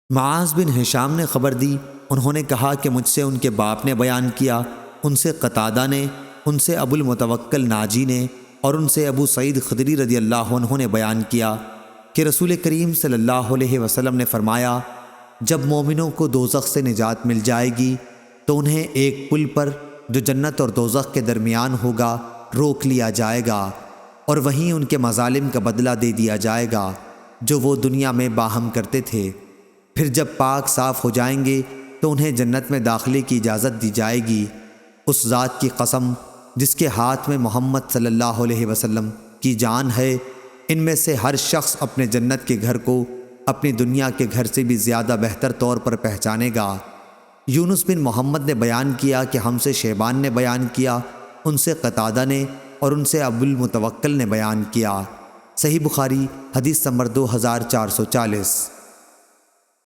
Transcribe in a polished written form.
معاذ بن ہشام نے خبر دی، انہوں نے کہا کہ مجھ سے ان کے باپ نے بیان کیا، ان سے قتادہ نے، ان سے ابو المتوکل ناجی نے، اور ان سے ابو سعید خدری رضی اللہ عنہ نے بیان کیا کہ رسول کریم صلی اللہ علیہ وسلم نے فرمایا، جب مومنوں کو دوزخ سے نجات مل جائے گی تو انہیں ایک پل پر جو جنت اور دوزخ کے درمیان ہوگا روک لیا جائے گا، اور وہیں ان کے مظالم کا بدلہ دے دیا جائے گا جو وہ دنیا میں باہم کرتے تھے۔ پھر جب پاک صاف ہو جائیں گے تو انہیں جنت میں داخلے کی اجازت دی جائے گی۔ اس ذات کی قسم جس کے ہاتھ میں محمد صلی اللہ علیہ وسلم کی جان ہے، ان میں سے ہر شخص اپنے جنت کے گھر کو اپنی دنیا کے گھر سے بھی زیادہ بہتر طور پر پہچانے گا۔ یونس بن محمد نے بیان کیا کہ ہم سے شیبان نے بیان کیا، ان سے قتادہ نے، اور ان سے ابو المتوکل نے بیان کیا۔ صحیح بخاری حدیث نمبر 2440۔